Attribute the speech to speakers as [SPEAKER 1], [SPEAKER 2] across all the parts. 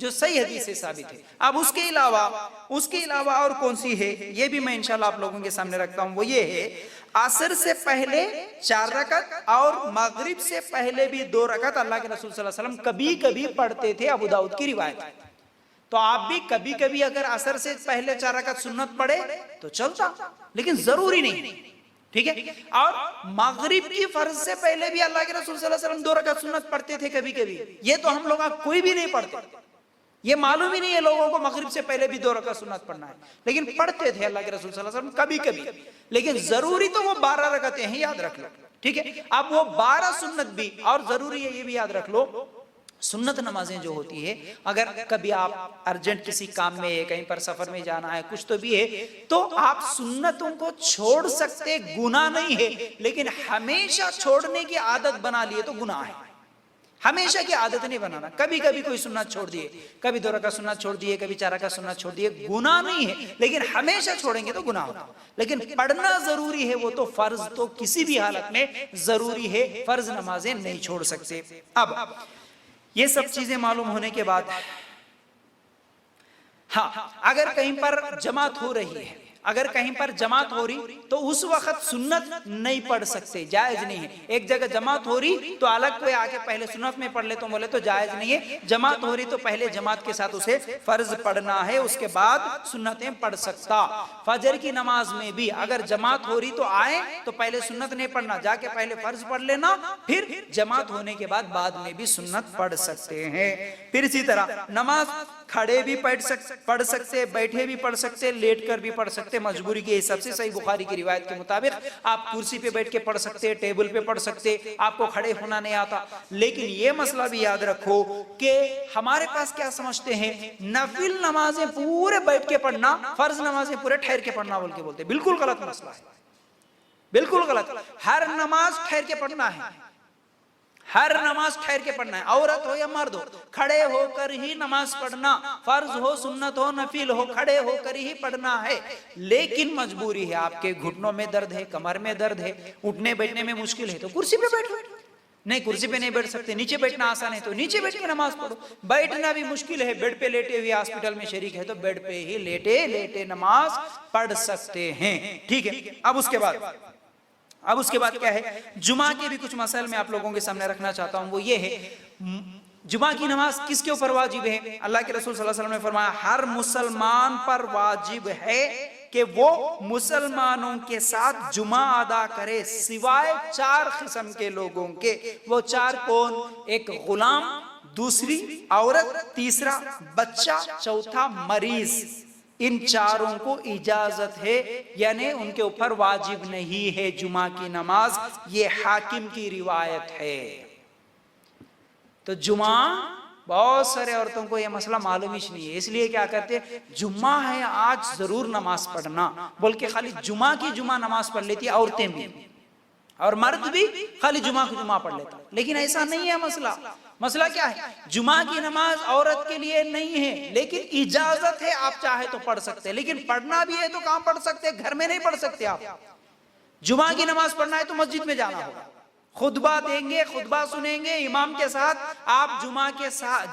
[SPEAKER 1] जो सही हदीस से साबित है। अब उसके अलावा और कौन सी है, ये भी मैं इंशाल्लाह आप लोगों के सामने रखता हूं। वो ये है, असर से पहले 4 रकत और मगरिब से पहले भी 2 रकत अल्लाह के रसूल सल्लल्लाहु अलैहि वसल्लम कभी कभी पढ़ते थे। अबू दाऊद की रिवायत है। तो आप भी कभी कभी अगर असर से पहले 4 रकत सुन्नत पढ़े तो चलता, लेकिन जरूरी नहीं, ठीक है। और मगरिब की फर्ज से पहले भी अल्लाह के रसूल सल्लल्लाहु अलैहि वसल्लम 2 रकत सुन्नत पढ़ते थे कभी कभी। ये तो हम लोग कोई भी नहीं पढ़ते, ये मालूम ही नहीं है लोगों को मगरिब से पहले भी 2 रकत सुन्नत पढ़ना है, लेकिन पढ़ते थे अल्लाह के रसूल सल्लल्लाहु अलैहि वसल्लम कभी कभी। लेकिन जरूरी तो वो 12 रकतें हैं, याद रख लो, ठीक है। अब वो 12 सुन्नत भी, और जरूरी है ये भी याद रख लो, सुन्नत नमाजें जो होती है, अगर कभी आप अर्जेंट किसी काम में है, कहीं पर सफर में जाना है, कुछ तो भी है, तो आप सुन्नतों को छोड़ सकते, गुनाह नहीं है। लेकिन हमेशा छोड़ने की आदत बना लिए तो गुनाह है। हमेशा की आदत नहीं बनाना। कभी कभी कोई सुन्नत छोड़ दिए, कभी 2 रकात सुन्नत छोड़ दिए, कभी 4 रकात सुन्नत छोड़ दिए, गुनाह नहीं है। लेकिन हमेशा छोड़ेंगे तो गुनाह होगा। लेकिन पढ़ना जरूरी है, वो तो फर्ज तो किसी भी हालत में जरूरी है, फर्ज नमाजें नहीं छोड़ सकते। अब ये सब चीजें मालूम होने के बाद, हाँ, अगर कहीं पर जमात हो रही है, अगर कहीं पर जमात हो रही तो उस वक्त सुन्नत नहीं पढ़ सकते, जायज नहीं है। एक जगह जमात हो रही तो अलग कोई आके पहले सुन्नत में पढ़ ले तो बोले तो जायज नहीं है। जमात हो रही तो पहले जमात के साथ उसे फर्ज पढ़ना है, उसके बाद सुन्नतें पढ़ सकता। फजर की नमाज में भी अगर जमात हो रही तो आए तो पहले सुन्नत नहीं पढ़ना, जाके पहले फर्ज पढ़ लेना, फिर जमात होने के बाद में भी सुन्नत पढ़ सकते हैं। फिर इसी तरह नमाज खड़े भी पढ़ सकते, बैठे भी पढ़ सकते, लेट कर भी पढ़ सकते, मजबूरी के हिसाब से। सही बुखारी की रिवायत के मुताबिक आप कुर्सी पे बैठ के पढ़ सकते, टेबल पे पढ़ सकते, आपको खड़े होना नहीं आता। लेकिन ये मसला भी याद रखो कि हमारे पास क्या समझते हैं, नफिल नमाजें पूरे बैठ के पढ़ना, फर्ज नमाजें पूरे ठहर के पढ़ना बोल के बोलते, बिल्कुल गलत मसला है, बिल्कुल गलत। हर नमाज ठहर के पढ़ना है, हर नमाज ठहर के पढ़ना है, औरत हो या मर्द हो, खड़े होकर ही नमाज पढ़ना, फर्ज हो, सुन्नत हो, नफिल हो, खड़े होकर ही पढ़ना है। लेकिन मजबूरी है, आपके घुटनों में दर्द है, कमर में दर्द है, उठने बैठने में मुश्किल है तो कुर्सी पे बैठो। नहीं, कुर्सी पे नहीं बैठ सकते, नीचे बैठना आसान है तो नीचे बैठ के नमाज पढ़ो। बैठना भी मुश्किल है, बेड पे लेटे हुए हॉस्पिटल में शरीक है तो बेड पे ही लेटे लेटे नमाज पढ़ सकते हैं, ठीक है। अब उसके बाद क्या है, जुमा के भी कुछ मसाइल मैं आप लोगों के सामने रखना चाहता हूं। वो ये है, जुमा की नमाज किसके ऊपर वाजिब है। अल्लाह के रसूल सल्लल्लाहु अलैहि वसल्लम ने फरमाया, हर मुसलमान पर वाजिब है कि वो मुसलमानों के साथ जुमा अदा करे, सिवाय 4 किस्म के लोगों के। वो 4 कौन? एक गुलाम, दूसरी औरत, तीसरा बच्चा, चौथा मरीज। इन 4 को इजाजत है, यानी उनके ऊपर वाजिब नहीं है जुमा की नमाज। ये हाकिम की रिवायत है। तो जुमा, बहुत सारे औरतों को यह मसला मालूम ही नहीं है, इसलिए क्या करते, जुम्मा है आज जरूर नमाज पढ़ना बोल के खाली जुमा की जुमा नमाज पढ़ लेती है, औरतें भी और मर्द भी खाली जुमा की जुमा पढ़ लेता। लेकिन ऐसा नहीं है मसला। मसला क्या है, जुमा की नमाज औरत के लिए नहीं है, लेकिन इजाजत है, आप चाहे तो पढ़ सकते हैं। लेकिन पढ़ना भी है तो कहां पढ़ सकते हैं, घर में नहीं पढ़ सकते आप। जुमा की नमाज पढ़ना है तो मस्जिद में जाना होगा, खुतबा देंगे, खुतबा सुनेंगे इमाम के साथ। आप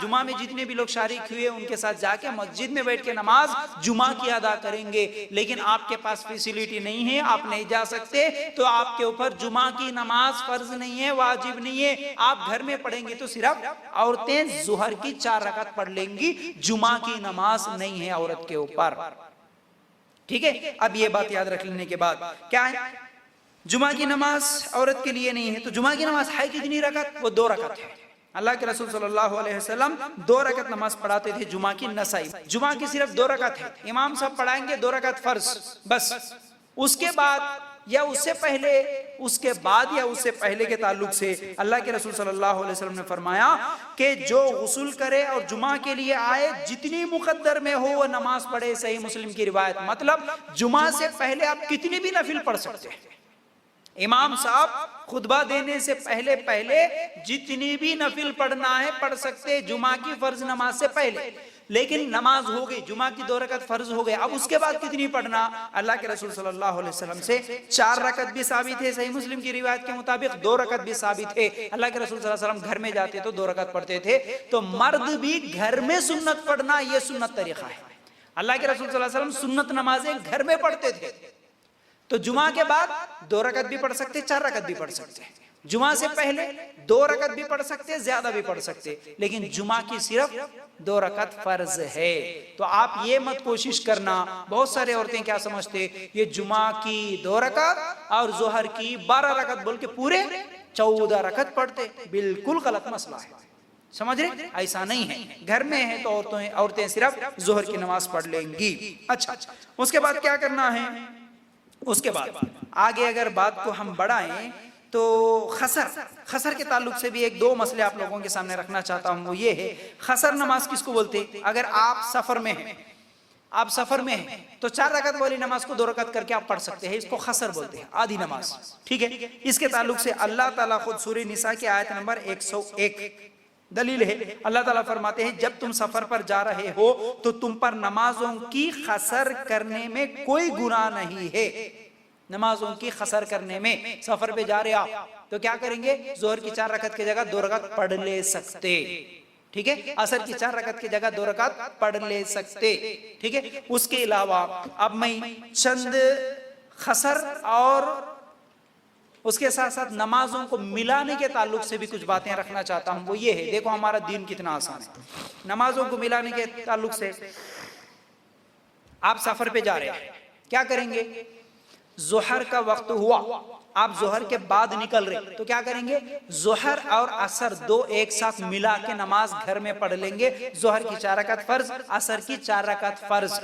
[SPEAKER 1] जुमा में जितने भी लोग शारीक हुए उनके साथ जाके मस्जिद में बैठ के नमाज जुमा की अदा करेंगे। लेकिन आपके पास फैसिलिटी नहीं है, आप नहीं जा सकते, तो आपके ऊपर जुमा की नमाज फर्ज नहीं है, वाजिब नहीं है। आप घर में पढ़ेंगे तो सिर्फ औरतें जुहर की 4 रकात पढ़ लेंगी, जुमा की नमाज नहीं है औरत के ऊपर, ठीक है। अब ये बात याद रख लेने के बाद क्या है, जुमा की नमाज औरत के लिए नहीं है। तो जुमा की नमाज है कितनी रकात? वो 2 रकात है। अल्लाह के रसूल सल्लल्लाहु अलैहि वसल्लम 2 रकात नमाज पढ़ाते थे जुमा की। नसाई जुमा की सिर्फ 2 रकात है, इमाम साहब पढ़ाएंगे 2 रकात फर्ज बस। उसके बाद या उससे पहले, उसके बाद या उससे पहले के ताल्लुक से अल्लाह के रसूल सल्लल्लाहु अलैहि वसल्लम ने फरमाया कि जो गुस्ल करे और जुमा के लिए आए, जितनी मुकद्दर में हो वो नमाज पढ़े। सही मुस्लिम की रिवायत, मतलब जुमा से पहले आप कितनी भी नफिल पढ़ सकते हैं। इमाम साहब खुतबा देने से पहले पहले जितनी भी नफिल पढ़ना है पढ़ सकते, जुमा की फर्ज नमाज से पहले। लेकिन नमाज हो गई, जुमा की 2 रकत फर्ज हो गए, अब उसके बाद कितनी पढ़ना? अल्लाह के रसूल सल्लल्लाहु अलैहि वसल्लम से 4 रकत भी साबित है, सही मुस्लिम की रिवायत के मुताबिक 2 रकत भी साबित है। अल्लाह के रसूल सल्लल्लाहु अलैहि वसल्लम घर में जाते तो 2 रकत पढ़ते थे। तो मर्द भी घर में सुन्नत पढ़ना, यह सुन्नत तरीका है। अल्लाह के रसूल सल्लल्लाहु अलैहि वसल्लम सुन्नत नमाजें घर में पढ़ते थे। तो जुमा के बाद 2 रकत भी पढ़ सकते, 4 रकत भी पढ़ सकते। जुमा से पहले 2 रकत भी पढ़ सकते, ज्यादा भी पढ़ सकते, लेकिन जुमा की सिर्फ 2 रकत फर्ज है। तो आप ये मत कोशिश करना, बहुत सारे औरतें क्या समझते, ये जुमा की 2 रकत और जोहर की 12 रकत बोल के पूरे 14 रकत पढ़ते। बिल्कुल गलत मसला है, समझ रहे? ऐसा नहीं है। घर में है तो औरतें सिर्फ जोहर की नमाज पढ़ लेंगी। अच्छा, उसके बाद क्या करना है? उसके बाद आगे अगर बात को हम बढ़ाएं तो खसर के ताल्लुक से भी 1-2 मसले आप लोगों के सामने रखना चाहता हूं। वो ये है, खसर नमाज किसको बोलते हैं? अगर आप सफर में हैं, आप सफर में हैं तो 4 रकत वाली नमाज को 2 रकत करके आप पढ़ सकते हैं, इसको खसर बोलते हैं, आधी नमाज। ठीक है, इसके ताल्लुक से अल्लाह ताला खुद सूरह निसा की आयत नंबर 101 दलील है। अल्लाह ताला फरमाते हैं, जब तुम सफर पर जा रहे हो तो तुम पर नमाजों की खसर करने में कोई गुनाह नहीं है। नमाजों की खसर करने में, सफर पे जा रहे आप तो क्या करेंगे? जोहर की 4 रकत की जगह 2 रकत पढ़ ले सकते। ठीक है, असर की 4 रकत की जगह 2 रकत पढ़ ले सकते। ठीक है, उसके अलावा अब मैं चंद खसर और उसके साथ साथ नमाजों को मिलाने के ताल्लुक से भी कुछ बातें रखना चाहता हूं। वो ये है, देखो हमारा दीन कितना आसान है। नमाजों को मिलाने के ताल्लुक से, आप सफर पे जा रहे हैं, क्या करेंगे? जोहर का वक्त हुआ, आप जोहर के बाद निकल रहे तो क्या करेंगे? जोहर और असर 2 एक साथ मिला के नमाज घर में पढ़ लेंगे। जोहर की 4 रकत फर्ज, असर की 4 रकत फर्ज,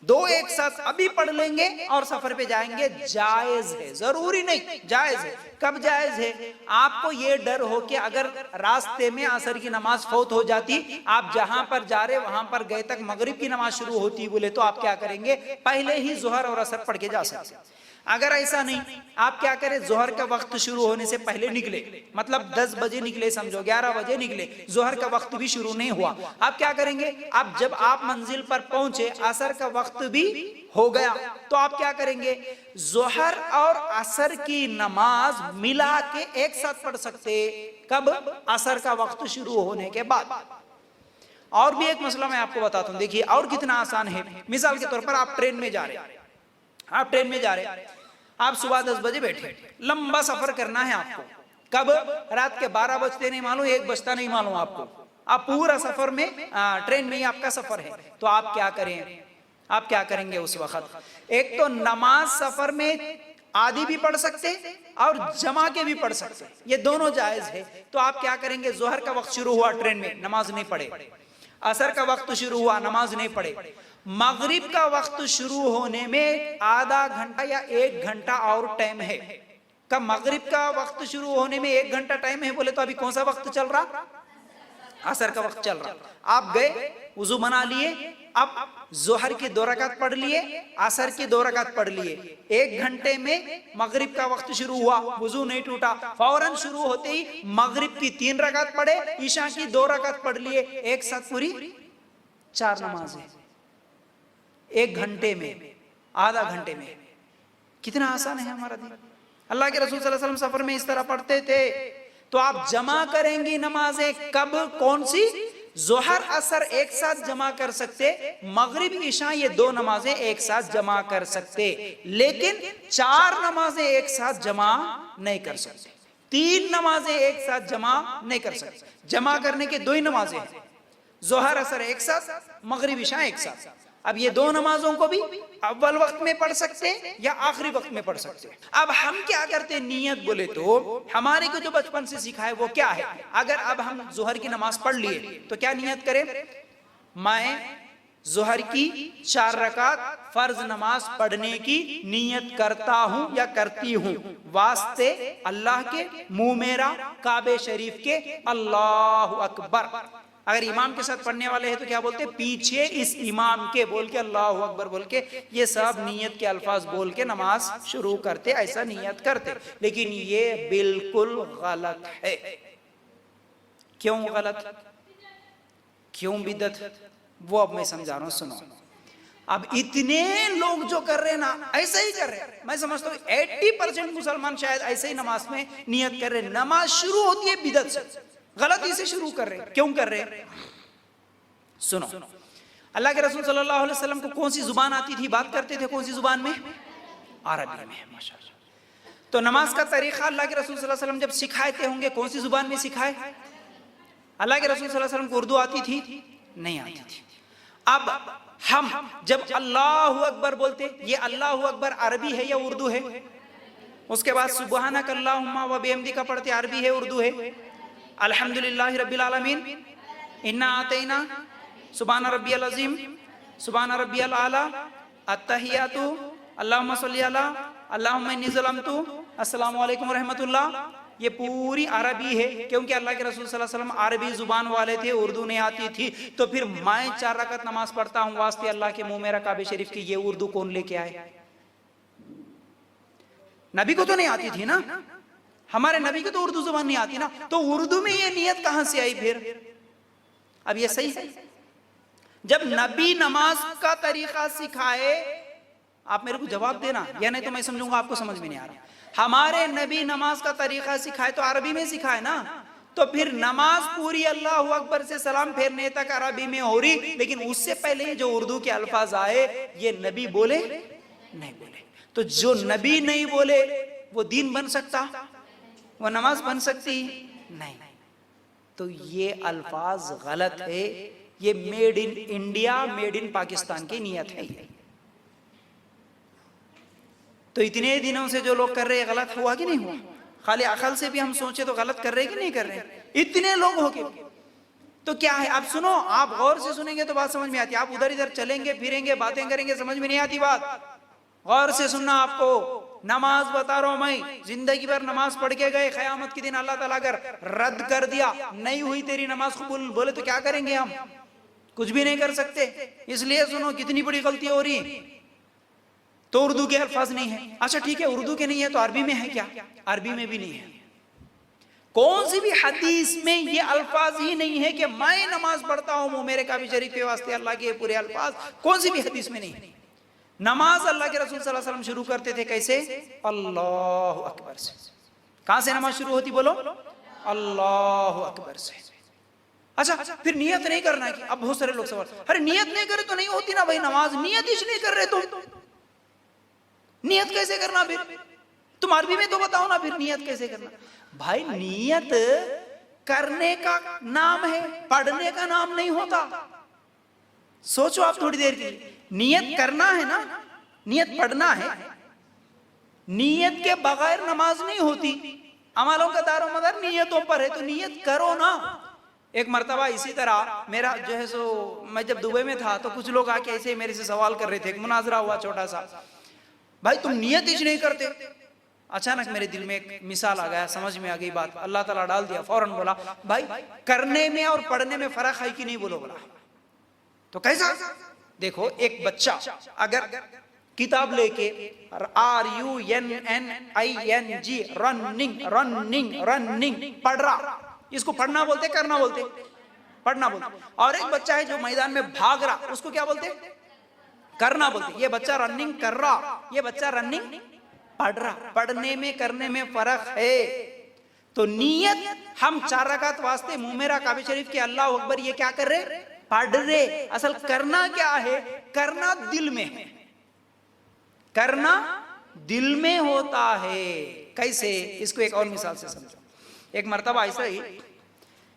[SPEAKER 1] 2 एक साथ अभी पढ़ लेंगे और सफर पे जाएंगे। जायज है, जरूरी नहीं, जायज है। कब जायज है? आपको ये डर हो कि अगर रास्ते में असर की नमाज फौत हो जाती, आप जहां पर जा रहे वहां पर गए तक मगरिब की नमाज शुरू होती बोले, तो आप क्या करेंगे? पहले ही जोहर और असर पढ़ के जा सकते। अगर ऐसा नहीं, आप क्या करें? जोहर का वक्त शुरू होने से पहले निकले, मतलब 10 बजे निकले, समझो 11 बजे निकले, जोहर का वक्त भी शुरू नहीं हुआ, आप क्या करेंगे? आप जब आप मंजिल पर पहुंचे, असर का वक्त भी हो गया, तो आप क्या करेंगे? जोहर और असर की नमाज मिला के एक साथ पढ़ सकते। कब? असर का वक्त शुरू होने के बाद। और भी एक मसला मैं आपको बताता हूं, देखिए और कितना आसान है। मिसाल के तौर पर आप ट्रेन में जा रहे हैं, आप ट्रेन में जा रहे हैं, आप सुबह 10 बजे बैठे, लंबा सफर करना है आपको। कब? रात के 12 बजते नहीं मालूम, 1 बजता नहीं मालूम आपको, आप पूरा सफर में ट्रेन में ही आपका सफर है। तो आप क्या करें? आप क्या करेंगे उस वक्त? एक तो नमाज सफर में आधी भी पढ़ सकते और जमा के भी पढ़ सकते, ये दोनों जायज है। तो आप क्या करेंगे? जोहर का वक्त शुरू हुआ, ट्रेन में नमाज नहीं पढ़े, असर का वक्त शुरू हुआ, नमाज नहीं पढ़े, मगरिब का वक्त शुरू होने में आधा घंटा या 1 घंटा और टाइम है। कब? मगरिब का वक्त शुरू होने में 1 घंटा टाइम है बोले, तो अभी कौन सा वक्त चल रहा? असर का वक्त चल रहा। आप गए, वुजू बना लिए, अब जोहर की 2 रकात पढ़ लिए, असर की 2 रकात पढ़ लिए, 1 घंटे में मगरिब का वक्त शुरू हुआ, वुजू नहीं टूटा, फौरन शुरू होते ही मगरिब की 3 रकात पढ़े, ईशा की 2 रकात पढ़ लिए, एक साथ पूरी 4 नमाजें 1 घंटे में, आधा घंटे में। कितना आसान है हमारा दिन। अल्लाह के रसूल सल्लल्लाहु अलैहि वसल्लम सफर में इस तरह पढ़ते थे। तो आप जमा करेंगी नमाजें कब? कौन सी? जोहर असर एक साथ जमा कर सकते, मगरिब ईशा ये 2 नमाजें एक साथ जमा कर सकते, लेकिन 4 नमाजें एक साथ जमा नहीं कर सकते, 3 नमाजें एक साथ जमा नहीं कर सकते। जमा करने के 2 ही नमाजें हैं, जोहर असर एक साथ, मगरिब ईशा एक साथ। अब ये 2 नमाजों को भी अव्वल वक्त में पढ़ सकते या आखिरी वक्त में पढ़ सकते। अब हम क्या करते? नियत बोले तो हमारे को जो बचपन से सीखा है वो क्या है? अगर अब हम जोहर की नमाज पढ़ लिए तो क्या नियत करें? मैं जोहर की 4 रकात फर्ज नमाज पढ़ने की नियत करता हूं या करती हूं, वास्ते अल्लाह के, मुंह मेरा काबे शरीफ के, अल्लाहु अकबर। अगर इमाम के साथ पढ़ने वाले हैं तो क्या बोलते, पीछे इस इमाम के बोल के अल्लाहु अकबर बोल के ये सब नियत के अल्फाज बोल के नमाज शुरू करते, ऐसा नियत करते। लेकिन ये बिल्कुल गलत है। क्यों गलत, क्यों बिदअत, वो अब मैं समझा रहा हूं, सुनो। अब इतने लोग जो कर रहे हैं ना, ऐसा ही कर रहे हैं। मैं समझता हूँ 80% मुसलमान शायद ऐसे ही नमाज में नियत कर रहे हैं। नमाज शुरू होती है बिदअत से, गलती से शुरू कर रहे हैं। क्यों कर रहे हैं, सुनो। अल्लाह के रसूल सल्लल्लाहु अलैहि वसल्लम को कौन सी जुबान आती थी, बात करते थे कौन सी जुबान में, अरबी में, माशाअल्लाह। तो नमाज का तरीका अल्लाह के रसूल सल्लल्लाहु अलैहि वसल्लम जब सिखाते होंगे कौन सी जुबान में सिखाए? अल्लाह के रसूल सल्लल्लाहु अलैहि वसल्लम को उर्दू आती थी, नहीं आती थी। अब हम जब अल्लाहु अकबर बोलते, ये अल्लाहु अकबर अरबी है या उर्दू है? उसके बाद सुबहानक अल्लाहुम्मा व बिहम्दिका पढ़ते, अरबी है उर्दू है? अल्हम्दुलिल्लाहि रब्बिल आलमीन, इन्ना आतैना, सुबहान रब्बियल अज़ीम, सुबहान रब्बियल आला, अत्तहियातु, अल्लाहुम्मा सल्ली अला, अल्लाहुम्मा इन्नी ज़लमतु, अस्सलामु अलैकुम व रहमतुल्लाह, ये पूरी अरबी है। क्योंकि अल्लाह के रसूल सल्लल्लाहु अलैहि वसल्लम अरबी जुबान वाले थे, उर्दू नहीं आती थी। तो फिर मैं 4 रकात नमाज पढ़ता हूँ वास्ते अल्लाह के मुंह मेरा काबे शरीफ की, ये उर्दू कौन लेके आए? नबी को तो नहीं आती थी ना, हमारे नबी को तो उर्दू जुबान नहीं आती ना, तो उर्दू में ये नियत कहां से आई फिर? अब ये सही है? जब नबी नमाज का तरीका सिखाए, आप मेरे को जवाब देना, या नहीं तो मैं समझूंगा आपको समझ में नहीं आ रहा। हमारे नबी नमाज का तरीका सिखाए तो अरबी में सिखाए ना, तो फिर नमाज पूरी अल्लाहु अकबर से सलाम फेरने तक अरबी में हो रही, लेकिन उससे पहले जो उर्दू के अल्फाज आए ये नबी बोले नहीं बोले। तो जो नबी नहीं बोले वो दीन बन सकता, वो नमाज बन सकती नहीं। तो ये अल्फाज गलत है, ये made in India, made in Pakistan की नियत है। तो इतने दिनों से जो लोग कर रहे हैं, गलत हुआ कि नहीं हुआ? खाली अकल से भी हम सोचे तो गलत कर रहे कि नहीं कर रहे? इतने लोग हो के तो क्या है? आप सुनो, आप गौर से सुनेंगे तो बात समझ में आती है। आप उधर इधर चलेंगे फिरेंगे बातें करेंगे, समझ में नहीं आती बात। गौर से सुनना। आपको नमाज बता रहा हूं मैं, जिंदगी भर नमाज पढ़ के गए, क़यामत के दिन अल्लाह ताला अगर रद्द कर दिया, नहीं हुई तेरी नमाज कबूल, बोले तो क्या करेंगे हम? कुछ भी नहीं कर सकते। इसलिए सुनो, कितनी बड़ी गलती हो रही। तो उर्दू के अल्फाज नहीं है, अच्छा ठीक है, उर्दू के नहीं है तो अरबी में है क्या? अरबी में भी नहीं है। कौन सी भी हदीस में ये अल्फाज ही नहीं है कि मैं नमाज पढ़ता हूं मुंह मेरे काबे शरीफ के वास्ते अल्लाह के पूरे अल्फाज, कौन सी भी हदीस में नहीं है। नमाज अल्लाह के रसूल सल्लल्लाहु अलैहि वसल्लम शुरू करते थे कैसे? अल्लाहु अकबर से। कहां से नमाज शुरू होती बोलो? अल्लाहु अकबर से। अच्छा, फिर नियत नहीं करना कि, अब बहुत सारे लोग सवाल, अरे नियत नहीं करे तो नहीं होती ना भाई नमाज, नियत ही नहीं कर रहे तुम, नियत कैसे करना? फिर तुम अरबी में तो बताओ ना, फिर नियत कैसे करना? भाई नियत करने का नाम है, पढ़ने का नाम नहीं होता। सोचो आप थोड़ी देर के लिए, नियत करना है ना, नियत पढ़ना है। नियत के बगैर नमाज नहीं होती। अमलों का दारोमदार नियतों पर है, तो नियत करो ना। एक मर्तबा इसी तरह मेरा जो है सो, मैं जब दुबई में था तो कुछ लोग आके ऐसे मेरे से सवाल कर रहे थे, एक मुनाजरा हुआ छोटा सा, भाई तुम नियत ही नहीं करते। अचानक मेरे दिल में एक मिसाल आ गया, समझ में आ गई बात, अल्लाह ताला डाल दिया। फौरन बोला, भाई करने में और पढ़ने में फर्क है कि नहीं? बोलो। बोला तो कैसा? देखो, एक बच्चा अगर किताब लेके RUNNING रनिंग रनिंग रनिंग पढ़ रहा, इसको पढ़ना बोलते, करना बोलते? पढ़ना बोलते। और एक बच्चा है जो मैदान में भाग रहा, उसको क्या बोलते? करना बोलते। ये बच्चा रनिंग कर रहा, ये बच्चा रनिंग पढ़ रहा। पढ़ने में करने में फर्क है। तो नियत हम 4 रकात वास्ते मुंह मेरा काबे शरीफ के अल्लाह अकबर, ये क्या कर रहे? पढ़ रहे। असल करना क्या है? करना दिल में है, करना दिल में होता है। कैसे? इसको एक और मिसाल से समझो। एक मर्तबा ऐसा ही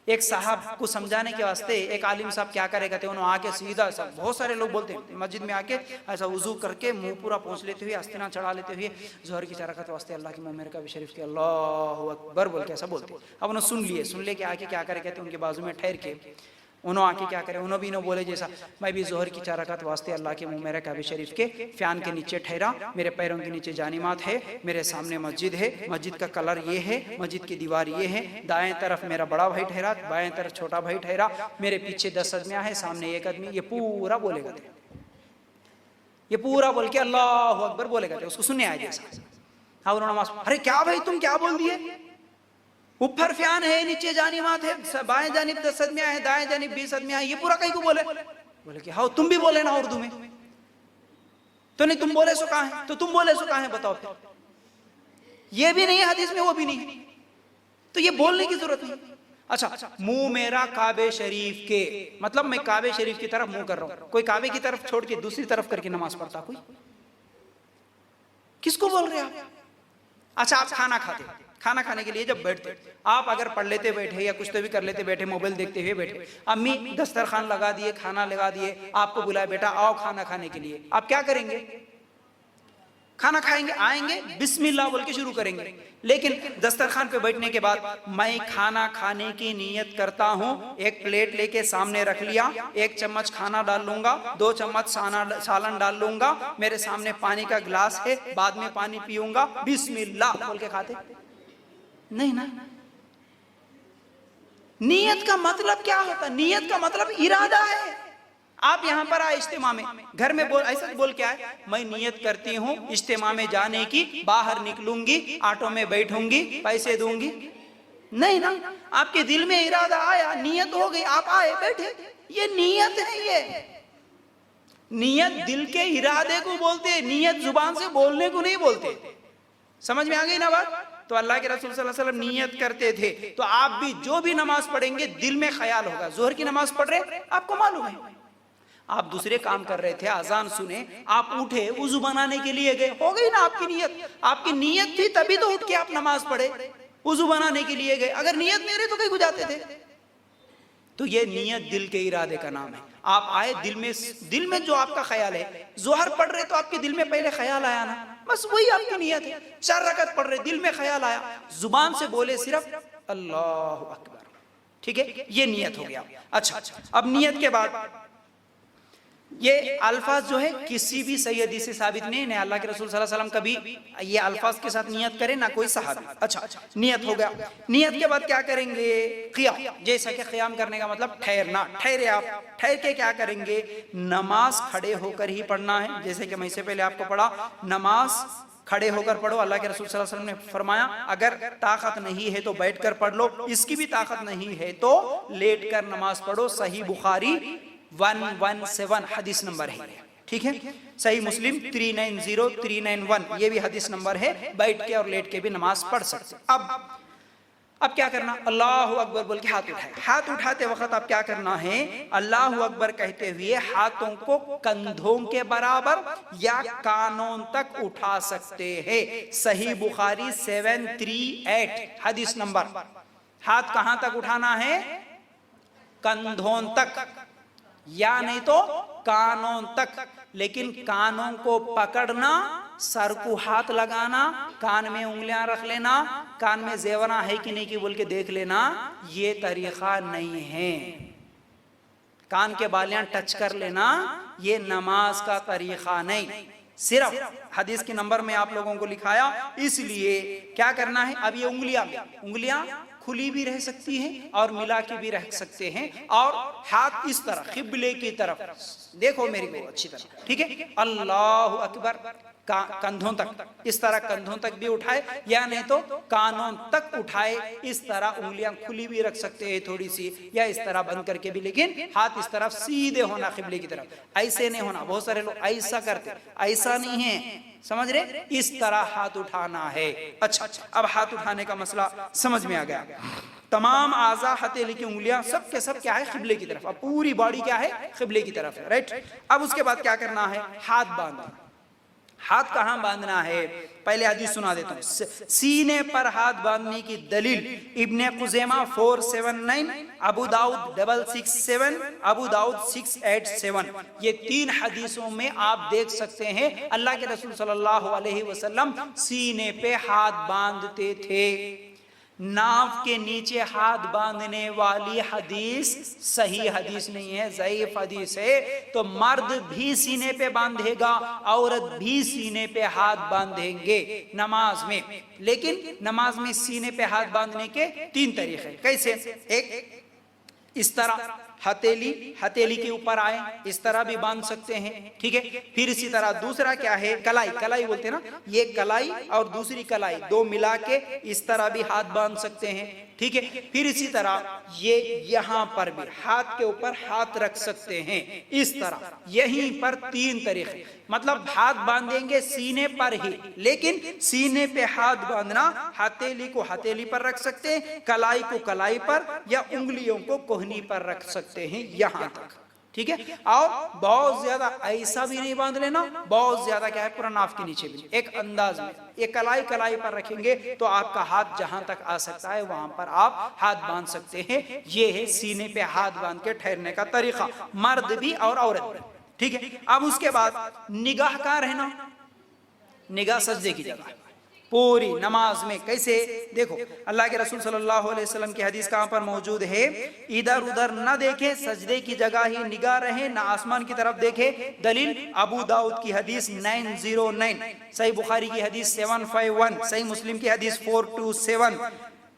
[SPEAKER 1] एक साहब को समझाने के वास्ते एक आलिम साहब क्या करे कहते, उन्होंने आके सीधा सब, बहुत सारे लोग बोलते हैं मस्जिद में आके ऐसा वुजू करके मुंह पूरा पहुंच लेते हुए, आस्तीना चढ़ा लेते हुए, जोहर की 4 रकात वास्ते अल्लाह की मेरे का शरीफ के अल्लाहु अकबर बोल के ऐसा बोलते। अब उन्होंने सुन लिए, सुन ले के आके क्या करे कहते, उनके बाजू में ठहर के उन्होंने आके क्या करे, उन्होंने भी नो बोले जैसा मैं भी जोहर की 4 रकात वास्ते अल्लाह के मुंह मेरे काबे शरीफ के फैन के नीचे ठहरा, मेरे पैरों के नीचे जानिमात है, मेरे सामने मस्जिद है, मस्जिद का कलर ये है, मस्जिद की दीवार ये है, दाएं तरफ मेरा बड़ा भाई ठहरा, बाएं तरफ छोटा भाई ठहरा, मेरे पीछे 10 आदमियां है, सामने 1 आदमी, ये पूरा बोलेगा थे, ये पूरा बोल के अल्लाह अकबर बोलेगा थे, उसको सुनने आए जैसा। हाँ उन्होंने, अरे क्या भाई तुम क्या बोल दिए, ऊपर फैन है, नीचे जानिमात है, बाएं जानिब 10 आदमियां है, दाएं जानिब 20 आदमियां है, ये पूरा कहीं को बोले? बोले कि हाँ तुम भी बोले ना उर्दू में। तो नहीं तुम बोले सो कहाँ है, तो तुम बोले सो कहाँ है बताओ फिर। ये भी नहीं है हदीस में, वो भी नहीं है, तो ये बोलने की जरूरत नहीं। अच्छा, मुंह मेरा काबे शरीफ के, मतलब मैं काबे शरीफ की तरफ मुंह कर रहा हूं। कोई काबे की तरफ छोड़ के दूसरी तरफ करके नमाज पढ़ता कोई? किसको बोल रहे आप? अच्छा, आप खाना खाते, खाना खाने के लिए जब बैठते, आप अगर पढ़ लेते बैठे या कुछ तो भी कर लेते बैठे, मोबाइल देखते हुए बैठे, अम्मी दस्तरखान लगा दिए, खाना लगा दिए, आपको बुलाए बेटा आओ खाना खाने के लिए, आप क्या करेंगे? खाना खाएंगे, आएंगे बिस्मिल्लाह बोल के शुरू करेंगे। लेकिन दस्तरखान पे बैठने के बाद मैं खाना खाने की नीयत करता हूँ, एक प्लेट लेके सामने रख लिया, 1 चम्मच खाना डाल लूंगा, 2 चम्मच सालन डाल लूंगा, मेरे सामने पानी का गिलास है, बाद में पानी पीऊंगा, बिस्मिल्लाह बोल के खाते? नहीं ना। नियत का मतलब क्या होता? नियत का मतलब इरादा है। आप यहां पर आए इज्तिमा में, घर में बोल ऐसा बोल के आए, मैं नियत करती हूं इज्तिमा में जाने की, बाहर निकलूंगी, ऑटो में बैठूंगी, पैसे दूंगी। नहीं ना, आपके दिल में इरादा आया, नियत हो गई, आप आए बैठे, ये नियत है। ये नियत दिल के इरादे को बोलते हैं, नियत जुबान से बोलने को नहीं बोलते। समझ में आ गई ना बात? तो अल्लाह के रसूल सल्लल्लाहु अलैहि वसल्लम नियत करते थे, तो आप भी जो भी नमाज पढ़ेंगे दिल में ख्याल होगा। जोहर की नमाज पढ़ रहे, आपको मालूम है आप दूसरे काम कर रहे थे, अजान सुने, आप उठे, वुजू बनाने के लिए गए, हो गई ना आपकी नियत। आपकी नियत थी तभी तो उठ के आप नमाज पढ़े, वुजू बनाने के लिए गए। अगर नियत नहीं रही तो कहीं गुजारते थे। तो ये नियत दिल के इरादे का नाम है। आप आए, दिल में जो आपका ख्याल है, जोहर पढ़ रहे तो आपके दिल में पहले ख्याल आया ना, बस वही आपकी नियत है। 4 रकात पढ़ रहे, दिल में ख्याल आया, जुबान से बोले सिर्फ अल्लाह अकबर, ठीक है, ये नियत हो गया। अच्छा, अब नियत के बाद ये अल्फाज जो है किसी भी सही हदीस से साबित नहीं है। अल्लाह के रसूल सल्लल्लाहु अलैहि वसल्लम कभी ये अल्फाज के साथ नियत करे ना कोई सहाबी। अच्छा, नियत हो गया। नियत के बाद क्या करेंगे? क़ियाम, जैसा कि क़ियाम करने का मतलब ठहरना। ठहरे, आप ठहर के क्या करेंगे? नमाज खड़े होकर ही पढ़ना है। जैसे कि मैं इससे पहले आपको पढ़ा, नमाज खड़े होकर पढ़ो। अल्लाह के रसूल सल्लल्लाहु अलैहि वसल्लम ने फरमाया अगर ताकत नहीं है तो बैठकर पढ़ लो, इसकी भी ताकत नहीं है तो लेटकर नमाज पढ़ो। सही बुखारी 117 हदीस नंबर है, ठीक है। सही मुस्लिम 390391 ये भी हदीस नंबर है। बैठ के और लेट के भी नमाज पढ़ सकते। अब क्या करना? अल्लाहु अकबर बोल के हाथ उठाए। हाथ उठाते वक्त आप क्या करना है? अल्लाहु अकबर कहते हुए हाथों को कंधों के बराबर या कानों तक उठा सकते हैं। सही बुखारी 738 हदीस नंबर। हाथ कहां तक उठाना है? कंधों तक या नहीं तो कानों तक। लेकिन कानों को पकड़ना, सर को हाथ लगाना, कान में उंगलियां रख लेना, कान में जेवरा है कि नहीं कि बोल के देख लेना, ये तरीका नहीं है। कान के बालियां टच कर लेना, ये नमाज का तरीका नहीं। सिर्फ हदीस के नंबर में आप लोगों को लिखाया, इसलिए क्या करना है? अब ये उंगलियां खुली भी रह सकती हैं और मिला के भी रह सकते हैं, और हाथ इस तरह किबले की तरफ, देखो मेरी को अच्छी तरह, ठीक है। अल्लाहु अकबर, कंधों तक, इस तरह कंधों तक भी उठाए या नहीं तो कानों तक उठाए। इस तरह उंगलियां खुली भी रख सकते हैं थोड़ी सी, या इस तरह बंद करके भी, लेकिन हाथ इस तरफ सीधे होना किबले की तरफ, ऐसे नहीं होना। बहुत सारे लोग ऐसा करते, ऐसा नहीं है, समझ रहे? इस तरह हाथ उठाना है। अच्छा, अब हाथ उठाने का मसला समझ में आ गया। तमाम आज़ा, हथेली की उंगलियां सब के सब क्या है? किबले की तरफ। अब पूरी बॉडी क्या है? किबले की तरफ है, राइट। अब उसके बाद क्या करना है? हाथ बांधना। हाथ कहां बांधना है? पहले हदीस सुना देता हूं। सीने पर हाथ बांधने की दलील इब्ने खुज़ैमा 479, अबू दाऊद 667, अबू दाऊद 687, ये 3 हदीसों में आप देख सकते हैं अल्लाह के रसूल सल्लल्लाहु अलैहि वसल्लम सीने पे हाथ बांधते थे। नाव के नीचे हाथ बांधने वाली हदीस सही हदीस नहीं है, ज़ईफ हदीस है। तो मर्द भी सीने पे बांधेगा, औरत भी सीने पे हाथ बांधेंगे नमाज में। लेकिन नमाज में सीने पे हाथ बांधने के 3 तरीके। कैसे? एक, इस तरह हथेली के ऊपर आए, इस तरह भी बांध सकते हैं, ठीक है। फिर इसी तरह दूसरा क्या है, कलाई बोलते हैं ना, ये कलाई और दूसरी कलाई दो मिला के इस तरह भी हाथ बांध सकते हैं, ठीक है। फिर इसी तरह ये यहाँ पर भी हाथ के ऊपर हाथ रख सकते हैं, इस तरह। यहीं पर 3 तरीके, मतलब हाथ बांधेंगे सीने पर ही, लेकिन सीने पे हाथ बांधना, हथेली को हथेली पर रख सकते हैं, कलाई को कलाई पर, या उंगलियों को कोहनी पर रख सकते हैं, यहां तक, ठीक है। और बहुत ज्यादा ऐसा भी नहीं बांध लेना, बहुत ज्यादा क्या है, पूरा नाफ के नीचे भी, एक अंदाज में। ये कलाई पर रखेंगे तो आपका हाथ जहां तक आ सकता है वहां पर आप हाथ बांध सकते हैं। ये है सीने पे हाथ बांध के ठहरने का तरीका, मर्द भी और औरत भी, ठीक है। अब उसके बाद निगाह कहाँ रहना, निगाह सजदे की जगह पूरी नमाज में। कैसे? देखो अल्लाह के रसूल सल्लल्लाहु अलैहि वसल्लम की हदीस कहां पर मौजूद है, इधर उधर न देखे, सजदे की जगह ही निगाह रहे, न आसमान की तरफ देखे। दलील अबू दाऊद की हदीस 909, सही बुखारी की हदीस 751, सही मुस्लिम की हदीस 427।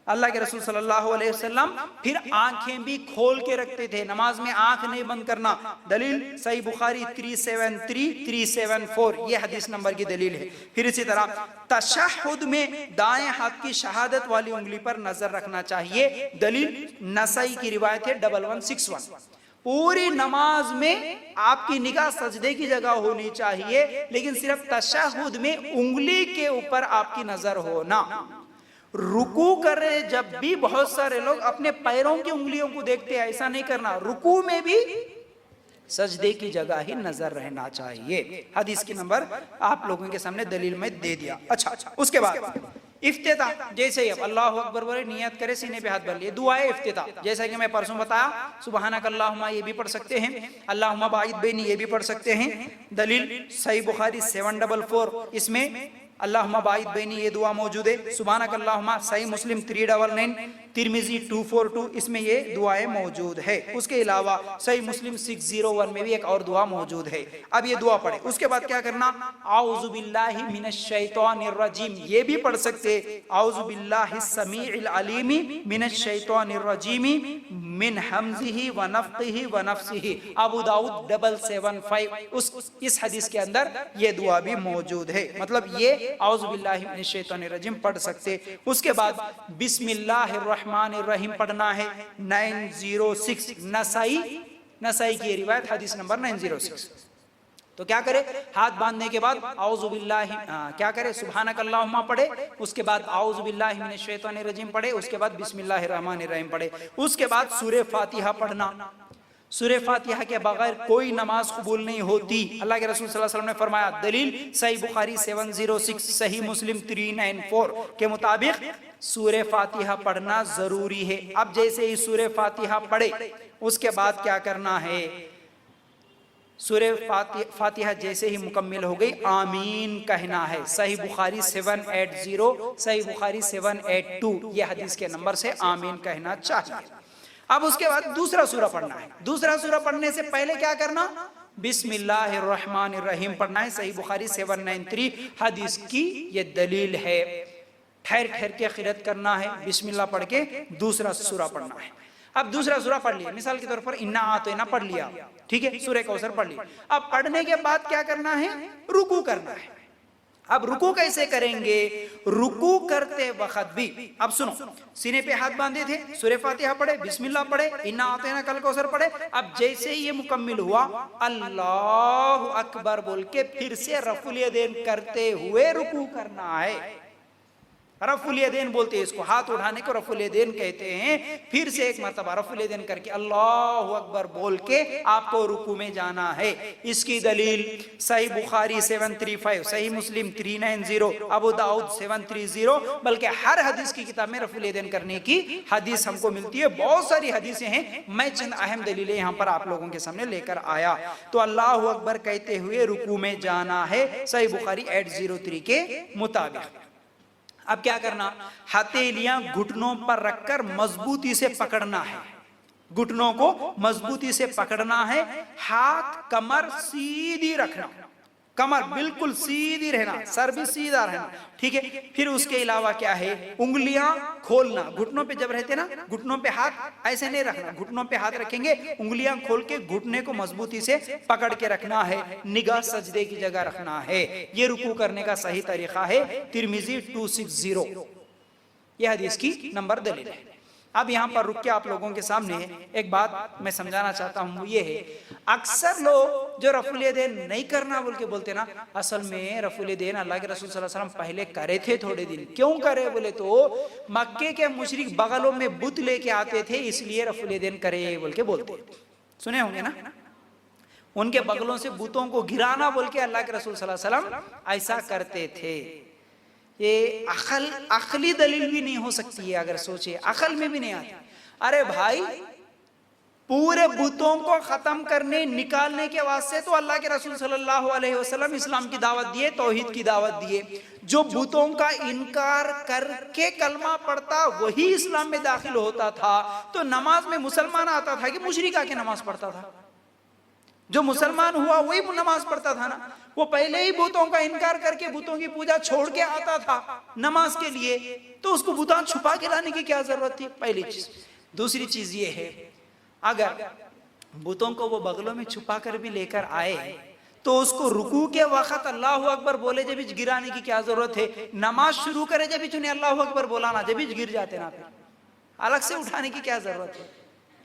[SPEAKER 1] अल्लाह के रसूल सल्लल्लाहु अलैहि वसल्लम फिर आंखें भी खोल के रखते थे, नमाज में आंख नहीं बंद करना। दलील सही बुखारी 373, 374, ये हदीस नंबर की दलील है। फिर इसी तरह तशहुद में दाएं हाथ की शहादत वाली उंगली पर नजर रखना चाहिए। दलील नसाई की रिवायत है 1161। पूरी नमाज में आपकी निगाह सजदे की जगह होनी चाहिए, लेकिन सिर्फ तशहुद में उंगली के ऊपर आपकी नजर होना। रुकू कर रहे जब भी बहुत सारे लोग अपने पैरों की उंगलियों को देखते हैं, ऐसा नहीं करना। रुकू में भी सजदे की जगह ही नजर रहना चाहिए। हदीस की नंबर आप लोगों के सामने दलील में दे दिया। अच्छा, उसके बाद इफ्तिता, जैसे ही अल्लाह अकबर बोले नियत करे, सीने पे हाथ भर लिए, दुआ है इफ्तिता। जैसा कि मैं परसों बताया, सुबहानक अल्लाहुम्मा ये भी पढ़ सकते हैं, अल्लाहुम्मा बाइद बैनी ये भी पढ़ सकते हैं। दलील सही बुखारी 744, इसमें अल्लाहुम्मा बाइद बैनी ये दुआ मौजूद है। सुबहानक अल्लाहुम्मा सही मुस्लिम 399, तिरमिजी 242, इसमें ये दुआएं मौजूद है। उसके अलावा सही मुस्लिम 601 में भी एक और दुआ मौजूद है। अब ये दुआ पढ़े, उसके बाद क्या करना, आऊज़ु बिल्लाहि मिनश शैतानिर रजीम, ये भी पढ़ सकते, आऊज़ु बिल्लाहि समीइल अलीमी मिनश शैतानिर रजीमी मिन हमज़िही व नफ़्ख़िही व नफ़्सिही। अबू दाऊद 775, इस हदीस के अंदर ये दुआ भी मौजूद है। मतलब ये आऊज़ु बिल्लाहि मिनश शैतानिर रजीम पढ़ सकते। उसके बाद बिस्मिल्लाहिर रहमानिर रहीम पढ़ना है, 906, नसाई की रिवायत हदीस नंबर 906। तो क्या करे, हाथ बांधने के बाद आऊज़ु बिल्लाहि क्या करे, सुबहानक अल्लाहुम्मा पढ़े, उसके बाद आऊज़ु बिल्लाहि मिनश शैतानिर रजीम पढ़े, उसके बाद बिस्मिल्लाहिर रहमानिर रहीम पढ़े। उसके बाद सूरह फातिहा पढ़ना। सूरह फातिहा के बगैर कोई नमाज कबूल नहीं होती, अल्लाह के रसूल सल्लल्लाहु अलैहि वसल्लम ने फरमाया। दलील सही बुखारी 706, सही मुस्लिम 394 के मुताबिक सूरह फातिहा पढ़ना जरूरी है। अब जैसे ही सूरह फातिहा पढ़े, उसके बाद क्या करना है, सूरह फातिहा जैसे ही मुकम्मिल हो गई, आमीन कहना है। सही बुखारी 780, सही बुखारी 782, ये हदीस के नंबर से आमीन कहना चाहिए। अब उसके बाद दूसरा सूरा पढ़ना है। दूसरा सूरा पढ़ने से पहले क्या करना, बिस्मिल्लाहिर रहमानिर रहीम पढ़ना है। सही बुखारी 793 हदीस की ये दलील है। ठहर ठहर के क़िरात करना है, बिस्मिल्लाह पढ़ के दूसरा सूरा पढ़ना है। अब दूसरा सूरा पढ़ लिया, मिसाल के तौर पर इन्ना आतैना पढ़ लिया, ठीक है, सूरह कौसर पढ़ लिया। अब पढ़ने के बाद क्या करना है, रुकू करना है। अब रुकू कैसे करेंगे, रुकू करते वक्त भी, अब सुनो, सीने पे हाथ बांधे थे, सूरह फातिहा पढ़े, बिस्मिल्लाह पढ़े, इन्ना आतैना कल कौसर पढ़े। अब जैसे ही ये मुकम्मिल हुआ, अल्लाहु अकबर बोल के फिर से रफुल यदैन करते हुए रुकू करना है। रफुल यदैन बोलते हैं इसको, हाथ उठाने को रफुल यदैन कहते हैं। फिर से एक मर्तबा रफुल यदैन करके अल्लाहु अकबर बोल के आपको रुकू में जाना है। इसकी दलील सही बुखारी 735, सही मुस्लिम 390, अबू दाऊद 730, बल्कि हर हदीस की किताब में रफुल यदैन करने की हदीस हमको मिलती है। बहुत सारी हदीसें हैं, मैं चंद अहम दलीलें यहाँ पर आप लोगों के सामने लेकर आया। तो अल्लाहु अकबर कहते हुए रुकू में जाना है, सही बुखारी 803 के मुताबिक। अब क्या करना, हथेलियां घुटनों पर रखकर मजबूती से पकड़ना है, घुटनों को मजबूती से पकड़ना है, हाथ कमर सीधी रखना, कमर बिल्कुल सीधी रहना, सर भी सीधा रहना, ठीक है। फिर उसके अलावा क्या है, उंगलियां खोलना, घुटनों पे जब रहते ना, घुटनों पे हाथ ऐसे नहीं रखना, घुटनों पे हाथ रखेंगे, उंगलियां खोल के घुटने को मजबूती से पकड़ के रखना है, निगाह सजदे की जगह रखना है। ये रुकू करने का सही तरीका है, तिरमिजी 260, यह हदीस की नंबर दलील है। अब यहाँ पर रुक के आप लोगों के सामने एक बात मैं समझाना चाहता हूँ, ये है अक्सर लोग जो रफुल यदैन नहीं करना बोल के बोलते ना, असल में रफुल यदैन अल्लाह के रसूल सल्लल्लाहु अलैहि वसल्लम पहले करे थे थोड़े दिन। क्यों करे बोले तो मक्के के मुशरिक बगलों में बुत लेके आते थे, इसलिए रफुल यदैन करे बोल के बोलते, सुने होंगे ना, उनके बगलों से बुतों को गिराना बोल के अल्लाह के रसूल सल्लल्लाहु अलैहि वसल्लम ऐसा करते थे। ये अकली दलील भी नहीं हो सकती है, अगर सोचे अकल में भी नहीं आती। अरे भाई, पूरे बुतों को खत्म करने निकालने के वास्ते तो अल्लाह के रसूल सल्लल्लाहु अलैहि वसल्लम इस्लाम की दावत दिए, तौहीद की दावत दिए। जो बुतों का इनकार करके कलमा पढ़ता वही इस्लाम में दाखिल होता था। तो नमाज में मुसलमान आता था कि मुशरिक आके नमाज पढ़ता था? जो मुसलमान हुआ वही नमाज पढ़ता था ना, वो पहले ही बुतों का इनकार करके बुतों की पूजा छोड़ के आता था नमाज के लिए, तो उसको बुता छुपा के लाने की क्या जरूरत थी, पहली चीज। दूसरी चीज ये है, अगर बुतों को वो बगलों में छुपा कर भी लेकर आए तो उसको रुकू के वक्त अल्लाह अकबर बोले जब गिराने की क्या जरूरत है? नमाज शुरू करे जब उन्हें अल्लाह अकबर बोलाना, जब गिर जाते ना, फिर अलग से उठाने की क्या जरूरत है?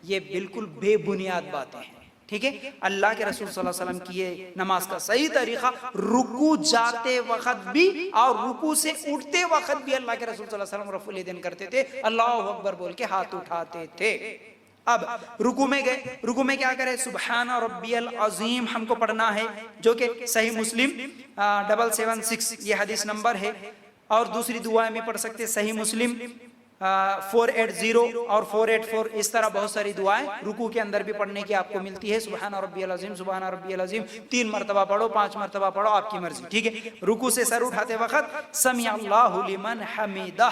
[SPEAKER 1] ये बिल्कुल बेबुनियाद बातें हैं, ठीक है। अल्लाह के रसूल सल्लल्लाहु अलैहि वसल्लम की ये नमाज का सही तरीका, रुकू जाते वक्त भी और रुकू से उठते वक्त भी अल्लाह के रसूल सल्लल्लाहु अलैहि वसल्लम रफुल यदैन करते थे, अल्लाह अकबर बोल के हाथ उठाते थे। अब रुकू में गए, रुकू में क्या करें, सुबहान रब्बियल अजीम हमको पढ़ना है, जो कि सही मुस्लिम 776 ये हदीस नंबर है। और दूसरी दुआ में पढ़ सकते सही मुस्लिम 480 और 484, इस तरह बहुत सारी दुआएं रुकू के अंदर भी पढ़ने की आपको मिलती है। सुबहान रब्बियल अजीम, सुबहान रब्बियल अजीम 3 मरतबा पढ़ो, 5 मरतबा पढ़ो, आपकी मर्जी, ठीक है। रुकू से सर उठाते वक्त समी अल्लाहु लिमन हमीदा,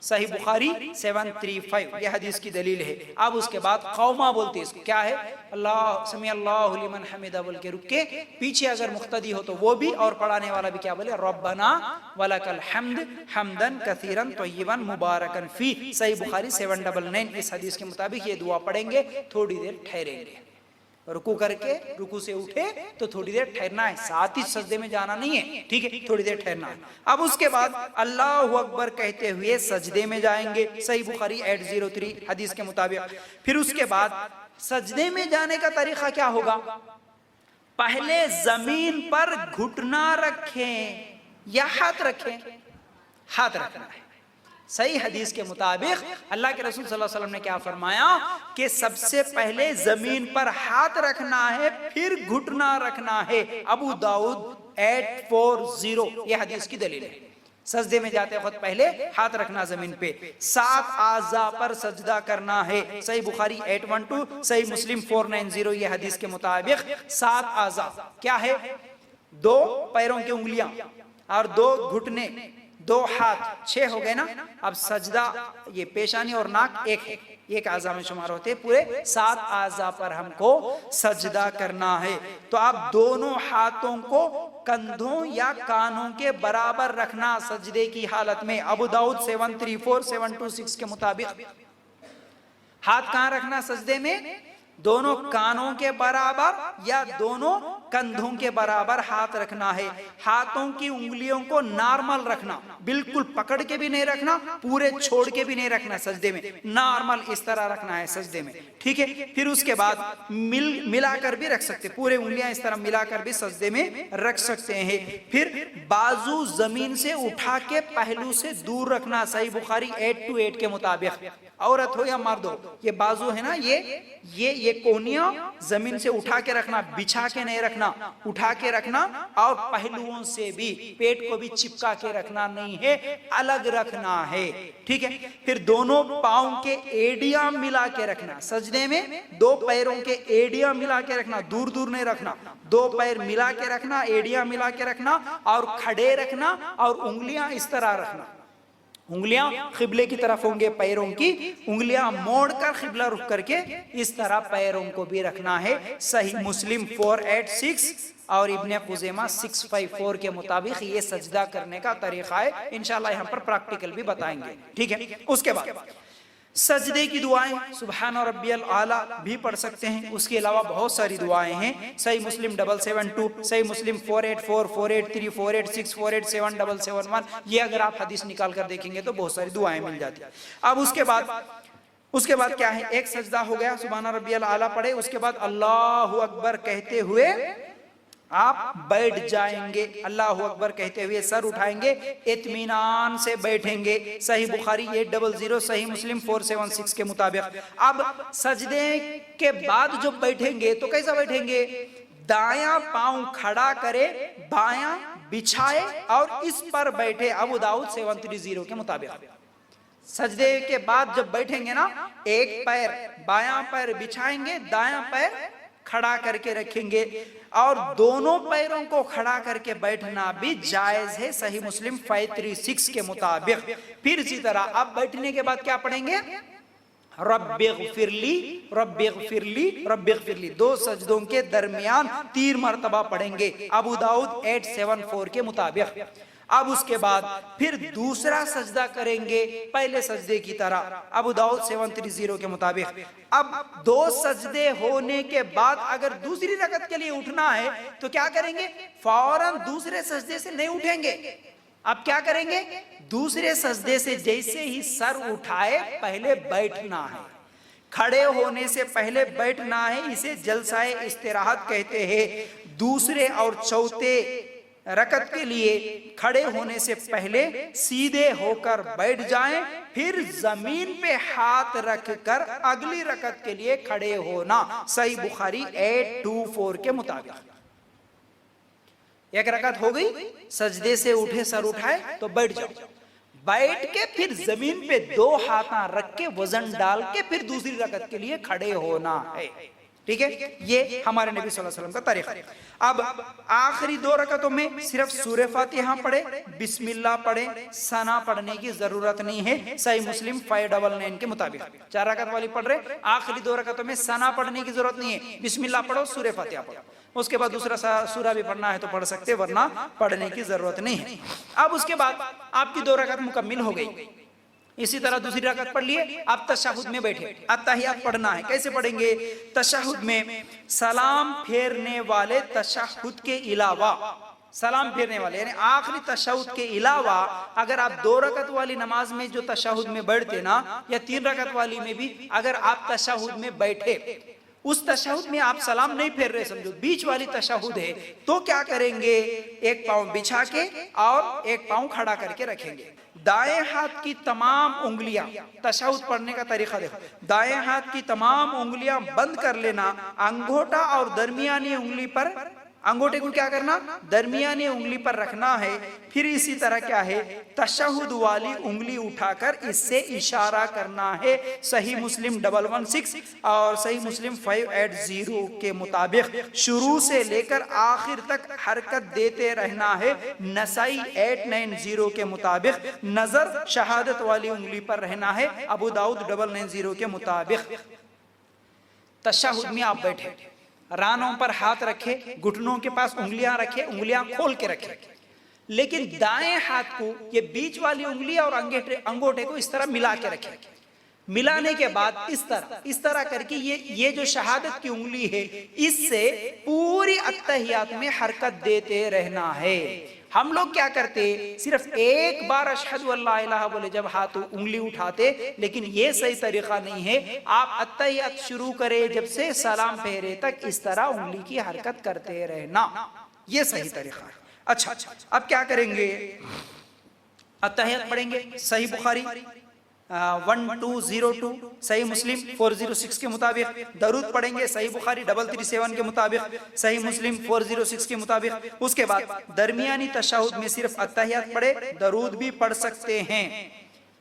[SPEAKER 1] सही बुखारी 735, यह हदीस की दलील है। अब उसके बाद कौमा बोलते हैं, इसको क्या है, अल्लाह समी अल्लाहु लिमन हमीदा बोल के रुक के पीछे अगर मुक्तदी हो तो वो भी, और पढ़ाने वाला भी क्या बोले, रब्बना वलकल हम्द हम्दन कसीरन तय्यिबन मुबारकन फी, सही बुखारी 799। इस हदीस के मुताबिक ये दुआ पढ़ेंगे, थोड़ी देर ठहरेंगे, रुकू करके रुकू से उठे तो थोड़ी देर ठहरना है, साथ ही सजदे में जाना नहीं है, ठीक है, थोड़ी देर ठहरना है। अब उसके बाद अल्लाहु अकबर कहते हुए सजदे में जाएंगे, सही बुखारी 803 हदीस के मुताबिक। फिर उसके बाद सजदे में जाने का तरीका क्या होगा, पहले जमीन पर घुटना रखें या हाथ रखें, हाथ रखना है। सही हदीस के मुताबिक अल्लाह के रसूल सल्लल्लाहु अलैहि वसल्लम ने क्या फरमाया कि सबसे पहले जमीन पर हाथ रखना है, फिर घुटना रखना है। अबू दाऊद 840 यह हदीस की दलील है। सजदे में जाते वक्त पहले हाथ रखना जमीन पे, 7 आज़ा पर सजदा करना है, सही बुखारी 812, सही मुस्लिम 490 यह हदीस के मुताबिक 7 आज़ा क्या है, 2 पैरों की उंगलियां और 2 घुटने, 2 हाथ, 6 हो गए ना। अब सजदा, ये पेशानी और नाक एक आज़ा में शुमार होते, पूरे 7 आज़ा पर हमको सजदा करना है। तो आप दोनों हाथों को कंधों या कानों के बराबर रखना सजदे की हालत में। अबू दाऊद 734 726 के मुताबिक हाथ कहाँ रखना सजदे में, दोनों कानों के बराबर या दोनों कंधों के बराबर हाथ रखना है। हाथों की उंगलियों को नॉर्मल रखना, बिल्कुल पकड़ के भी नहीं रखना, पूरे छोड़ के भी नहीं रखना, सजदे में नॉर्मल इस तरह रखना है सजदे में, ठीक है। फिर उसके बाद मिलाकर भी रख सकते, पूरे उंगलियां इस तरह मिलाकर भी सजदे में रख सकते हैं। फिर बाजू जमीन से उठा के पहलू से दूर रखना, सही बुखारी 828 के मुताबिक। औरत हो या मर्द हो, ये बाजू है ना, ये कोहनियां जमीन से उठा के रखना, बिछा के नहीं रखना, उठा के रखना, और पहलुओं से भी, पेट को भी चिपका के रखना नहीं है, अलग रखना है, ठीक है। फिर दोनों पांव के एड़ियां मिला के रखना सजदे में, 2 पैरों के एड़ियां मिला के रखना, दूर दूर नहीं रखना, 2 पैर मिला के रखना, एड़ियां मिला के रखना और खड़े रखना और उंगलियां इस तरह रखना, उंगलियां खिबले की तरफ होंगे, पैरों की उंगलियां मोड़कर खिबला रुख करके इस तरह पैरों को भी रखना है। सही मुस्लिम 486 और इब्ने खुज़ैमा 654 के मुताबिक ये सजदा करने का तरीका है। इंशाल्लाह यहाँ पर प्रैक्टिकल भी बताएंगे, ठीक है। उसके बाद सजदे की दुआएं सुबहान रब्बियल आला भी पढ़ सकते हैं। उसके अलावा बहुत सारी दुआएं हैं। सही मुस्लिम 772, सही मुस्लिम 484, 483, 486, 487, 771। ये अगर आप हदीस निकाल कर देखेंगे तो बहुत सारी दुआएं मिल जाती है। अब उसके बाद क्या है, एक सजदा हो गया, सुबहान रब्बियल आला पढ़े, उसके बाद अल्लाहु अकबर कहते हुए आप बैठ जाएंगे। अल्लाहु अकबर कहते हुए सर उठाएंगे, इत्मीनान से बैठेंगे। सही बुखारी 800, सही मुस्लिम 476 के मुताबिक। अब सजदे के बाद जो बैठेंगे तो कैसा बैठेंगे, दायां पांव खड़ा करे, बायां बिछाए और इस पर बैठे। अबू दाऊद 730 के मुताबिक सजदे के बाद जब बैठेंगे ना, एक पैर बायां पैर बिछाएंगे, दायां पैर खड़ा करके रखेंगे और दोनों पैरों को खड़ा करके बैठना भी जायज है। सही मुस्लिम 536 के मुताबिक। फिर इसी तरह अब बैठने के बाद क्या पढ़ेंगे, रब्बिगफिरली रब्बिगफिरली रब्बिगफिरली। 2 सजदों के दरमियान 3 मरतबा पढ़ेंगे, अबू दाऊद 874 के मुताबिक। अब उसके बाद फिर दूसरा सजदा करेंगे पहले सजदे की तरह, अबू दाऊद 730 के मुताबिक। अब 2 सजदे होने के बाद अगर दूसरी रकत के लिए उठना है तो क्या करेंगे, फौरन दूसरे सजदे से नहीं उठेंगे। अब क्या करेंगे, दूसरे सजदे से जैसे ही सर उठाए पहले बैठना है, खड़े होने से पहले बैठना है। इसे जलसाए इस्तिराहत कहते हैं। दूसरे और चौथे रकत के लिए खड़े होने से पहले सीधे होकर बैठ जाएं, फिर जमीन पे हाथ रखकर अगली रकत के लिए खड़े होना। सही बुखारी 824 के मुताबिक। एक रकत हो गई, सजदे से उठे, सर उठाए तो बैठ जाओ, बैठ के फिर जमीन पे 2 हाथ रख के वजन डाल के फिर दूसरी रकत के लिए खड़े होना है, ठीक है। ये हमारे नबी सल्लल्लाहु अलैहि वसल्लम का तरीका है। अब आखिरी 2 रकतों में सिर्फ सूरह फातिहा पढ़े, बिस्मिल्लाह पढ़े, सना पढ़ने की जरूरत नहीं है। सही मुस्लिम 599 के मुताबिक 4 रकत वाली पढ़ रहे, आखिरी 2 रकतों में सना पढ़ने की जरूरत नहीं है। बिस्मिल्लाह पढ़ो, सूरह फातिहा पढ़ो, उसके बाद दूसरा सूरा भी पढ़ना है तो पढ़ सकते, वरना पढ़ने की जरूरत नहीं है। अब उसके बाद आपकी 2 रकत मुकम्मिल हो गई। इसी तरह दूसरी रकत पढ़ लिए, अब तशहुद में बैठे, अत्तहियात पढ़ना है। कैसे पढ़ेंगे, तशहुद में सलाम फेरने वाले तशहुद के अलावा, सलाम फेरने वाले यानी आखिरी तशहुद के अलावा अगर आप 2 रकत वाली नमाज में जो तशहुद में बैठते ना, या 3 रकत वाली में भी अगर आप तशहुद में बैठे, उस तशहुद में आप सलाम नहीं फेर रहे, समझो बीच वाली तशहुद है, तो क्या करेंगे, एक पांव बिछा के और एक पांव खड़ा करके रखेंगे। दाएं हाथ की तमाम उंगलियां, तशहुद पढ़ने का तरीका देखो, दाएं हाथ की तमाम उंगलियां बंद कर लेना, अंगूठा और दरमियानी उंगली पर, अंगूठे को क्या करना, दरमियानी उंगली पर रखना है। फिर इसी तरह क्या है, तशहुद वाली उंगली उठाकर इससे इशारा करना है। सही मुस्लिम 116 और सही मुस्लिम 580 के मुताबिक शुरू से लेकर आखिर तक हरकत देते रहना है। नसाई 890 के मुताबिक नजर शहादत वाली उंगली पर रहना है। अबू दाऊद 990 के मुताबिक तशहुद में आप बैठे, रानों पर हाथ रखे, घुटनों के पास उंगलियां रखे, उंगलियां खोल के रखे, लेकिन दाएं हाथ को ये बीच वाली उंगली और अंगूठे को इस तरह मिला के रखे। मिलाने के बाद इस तरह करके ये जो शहादत की उंगली है, इससे पूरी अत्तहियात में हरकत देते रहना है। हम लोग क्या करते, सिर्फ एक बार अशहदु अल्ला इलाहा बोले जब हाथ उंगली उठाते, लेकिन ये सही तरीका नहीं है। आप अत्तहियात शुरू करें जब से सलाम फेरे तक इस तरह उंगली की हरकत करते रहना, ये सही तरीका है। अच्छा, अब क्या करेंगे, अत्तहियात पढ़ेंगे। सही बुखारी 1202, सही मुस्लिम 406 के मुताबिक दरूद पढ़ेंगे। सही बुखारी 337 के मुताबिक, सही मुस्लिम 406 के मुताबिक। उसके बाद दरमियानी तशहुद में सिर्फ अत्तहियात पढ़े, दरूद भी पढ़ सकते हैं।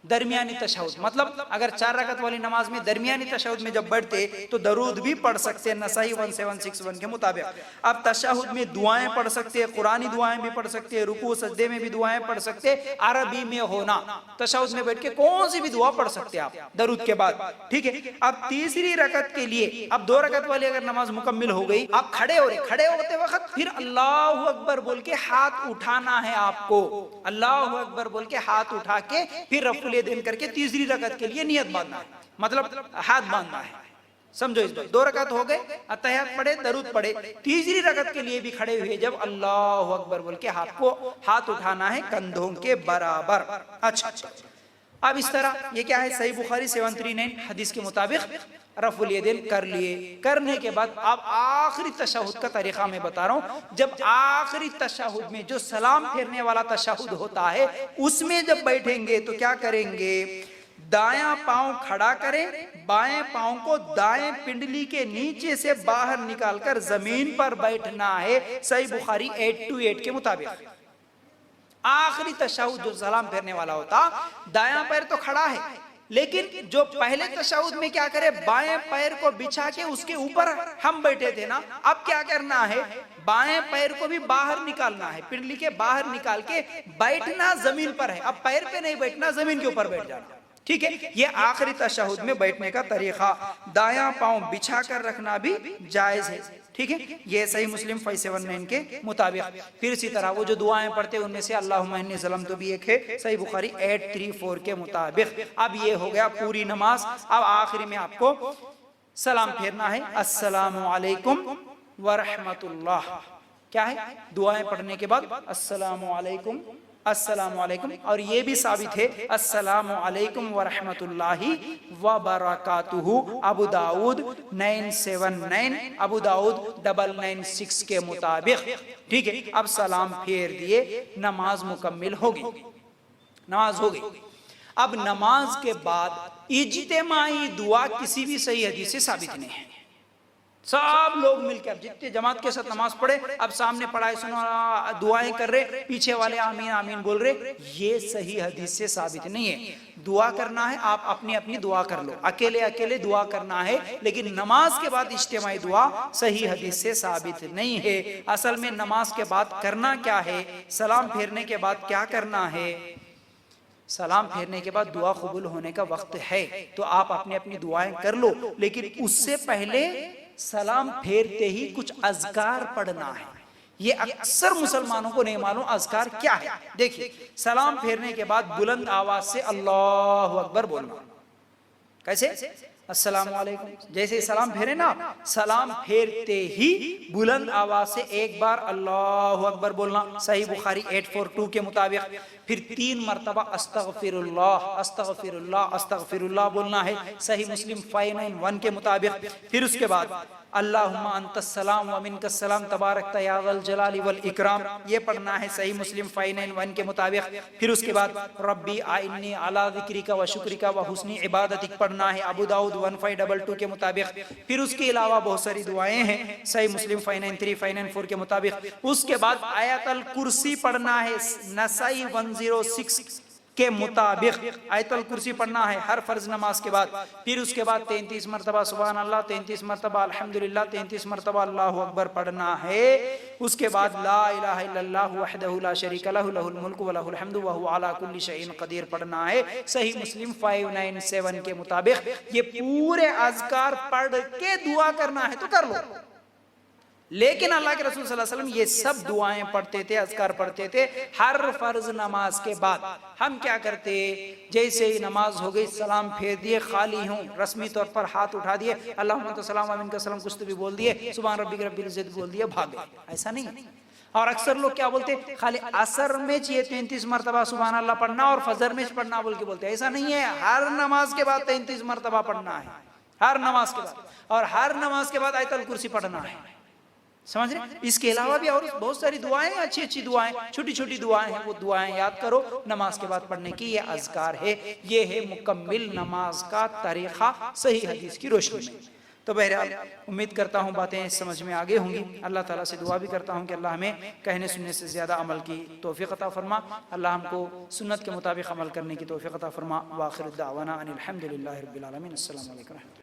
[SPEAKER 1] दरमियानी तशहुद, मतलब अगर 4 रकत वाली नमाज में दरमियानी तशहुद में जब बैठते तो दरूद भी पढ़ सकते हैं, नसाई 1761 के मुताबिक। अब तशहुद में दुआएं पढ़ सकते हैं, कुरानी दुआएं भी पढ़ सकते हैं, रुकू सजदे में भी दुआएं पढ़ सकते हैं, अरबी में होना, तशहुद में बैठ के कौन सी भी दुआ पढ़ सकते हैं आप दरूद के बाद, ठीक है। अब तीसरी रकत के लिए, अब 2 रकत वाली अगर नमाज मुकम्मिल हो गई, आप खड़े हो रहे, खड़े होते वक्त फिर अल्लाहु अकबर बोल के हाथ उठाना है आपको, अल्लाहु अकबर बोल के हाथ उठा के फिर रफुल यदैन करके तीसरी रकत के लिए नियत बांधना है, मतलब हाथ बांधना है, समझो इस बात। 2 रकत हो गए, अत्तहियात पढ़े, दरूद पढ़े, तीसरी रकत के लिए भी खड़े हुए जब अल्लाहु अकबर बोल के हाथ उठाना है कंधों के बराबर। अच्छा, अब इस तरह ये क्या है, सही बुखारी 739 हदीस के मुताबिक रफुल यदैन कर लिए। करने के बाद अब आखिरी तशहुद का तरीका मैं बता रहा हूं। जब आखिरी तशहुद में जो सलाम फेरने वाला तशहुद होता है उसमें जब बैठेंगे तो क्या करेंगे, दायां पांव खड़ा करें, बाएं पांव को दाएं पिंडली के नीचे से बाहर निकालकर जमीन पर बैठना है, सही बुखारी 828 के मुताबिक। आखिरी तशहुद जो सलाम फेरने वाला होता, दायां पैर तो खड़ा है, लेकिन जो पहले तशहुद में क्या करे, बाएं पैर को बिछा के उसके ऊपर हम बैठे थे ना, अब क्या करना है, बाएं पैर को भी बाहर निकालना है, पिंडली के बाहर निकाल के बैठना जमीन पर है। अब पैर पे नहीं बैठना, जमीन के ऊपर बैठ जाना, ठीक है। ये आखिरी तशहुद में बैठने का तरीका। दायां पांव बिछा कर रखना भी जायज है, ठीक है। ये सही मुस्लिम 579 के मुताबिक। फिर इसी तरह वो जो दुआएं पढ़ते हैं उनमें से अल्लाहुम्मा इन्नी ज़लमतु भी एक है, सही बुखारी 834 के मुताबिक। अब ये हो गया पूरी नमाज। अब आखिरी में आपको सलाम फेरना है, अस्सलामु अलैकुम व रहमतुल्लाह। क्या है, दुआएं पढ़ने के बाद अस्सलामु अलैकुम, अस्सलामु अलैकुम, और ये भी साबित है अस्सलामु अलैकुम व रहमतुल्लाहि व बरकातुहु, अबू दाऊद 979, अबू दाऊद 996 के मुताबिक, ठीक है। अब सलाम फेर दिए, नमाज मुकम्मिल होगी, नमाज हो गई। अब नमाज के बाद इज्तिमाई दुआ किसी भी सही हदीस से साबित नहीं है। सब लोग मिलकर, जितने जमात के साथ नमाज पढ़े, अब सामने पढ़ाई सुनो, दुआएं कर रहे, पीछे वाले आमीन आमीन बोल रहे, ये सही हदीस से साबित नहीं है। दुआ करना है, आप अपनी अपनी दुआ कर लो, अकेले अकेले दुआ करना है, लेकिन नमाज के बाद इज्तिमाई दुआ सही हदीस से साबित नहीं है। असल में नमाज के बाद करना क्या है, सलाम फेरने के बाद क्या करना है, सलाम फेरने के बाद दुआ कबूल होने का वक्त है, तो आप अपनी अपनी दुआएं कर लो, लेकिन उससे पहले सलाम फेरते ही कुछ अज़कार पढ़ना है। ये अक्सर मुसलमानों को नहीं मालूम अज़कार क्या है। देखिए, सलाम फेरने के बाद बुलंद आवाज से अल्लाहु अकबर बोलना। कैसे, अस्सलामु अलैकुम, जैसे सलाम फेरे ना, सलाम फेरते ही बुलंद आवाज से एक बार अल्लाहु अकबर बोलना, सही बुखारी 842 के मुताबिक। फिर 3 मरतबा अस्तगफिरुल्लाह अस्तगफिरुल्लाह अस्तगफिरुल्लाह बोलना है, सही मुस्लिम 591 के मुताबिक। फिर उसके बाद अल्लाहुम्मा अंतस्सलाम व मिनकस्सलाम तबारकता या ज़ल जलाली वल इकराम, ये पढ़ना है, सही मुस्लिम 591 के मुताबिक। फिर उसके बाद रब्बी आइन्नी अला ज़िक्रिका व शुक्रिका व हुस्नी इबादतिक पढ़ना है, अबू दाऊद 1522 के मुताबिक। फिर उसके अलावा बहुत सारी दुआएं हैं, सही मुस्लिम 593 594 के मुताबिक। उसके बाद आयतल कुर्सी पढ़ना है, नसाई 106 के मुताबिक आयतल कुर्सी पढ़ना है हर फर्ज नमाज के बाद। फिर उसके बाद 33 मरतबा सुभान अल्लाह, 33 मरतबा अल्हम्दुलिल्लाह, 33 मरतबा अल्लाहु अकबर पढ़ना है। उसके बाद ला इलाहा इल्लल्लाहु वहदहु ला शरीका लहु लहुल मुल्कु व लहुल हम्दु व हुवा अला कुल्ली शैइन क़दीर पढ़ना है, सही मुस्लिम 597 के मुताबिक। ये पूरे अज़कार पढ़ के दुआ करना है तो कर लो, लेकिन अल्लाह के रसूल सल्लल्लाहु अलैहि वसल्लम ये सब दुआएं पढ़ते थे, अज़कार पढ़ते थे हर फर्ज नमाज के बाद। हम क्या करते, जैसे ही नमाज हो गई सलाम फेर दिए, खाली हूँ, रस्मी तौर पर हाथ उठा दिए, अल्लाहुम्मा सल्लल्लाहु अलैहि वसल्लम कुछ तो भी बोल दिए, सुभान रब्बिक रब्बिल इज्जत बोल दिए, भागे। ऐसा नहीं है। और अक्सर लोग क्या बोलते, खाली असर में चाहिए 33 मरतबा सुभान अल्लाह पढ़ना और फजर में पढ़ना बोल के बोलते। ऐसा नहीं है, हर नमाज के बाद 33 मरतबा पढ़ना है, हर नमाज के बाद, और हर नमाज के बाद आयतल कुर्सी पढ़ना है, समझ रहे। इसके अलावा भी और बहुत सारी दुआएं, अच्छी अच्छी दुआएं, छोटी छोटी दुआएं हैं, वो दुआएं याद करो नमाज के बाद पढ़ने की, ये अज़कार है। ये है मुकम्मिल नमाज का तरीका सही हदीस की रोशनी में। तो बहरहाल उम्मीद करता हूँ बातें समझ में आगे होंगी। अल्लाह ताला से दुआ भी करता हूँ कि अल्लाह हमें कहने सुनने से ज़्यादा अमल की तौफीक अता फरमा। अल्लाह हमको सुन्नत के मुताबिक अमल करने की तौफीक अता फरमा। व आखिर दावाना अनिल हम्दुलिल्लाहि रब्बिल आलमीन। अस्सलामु अलैकुम।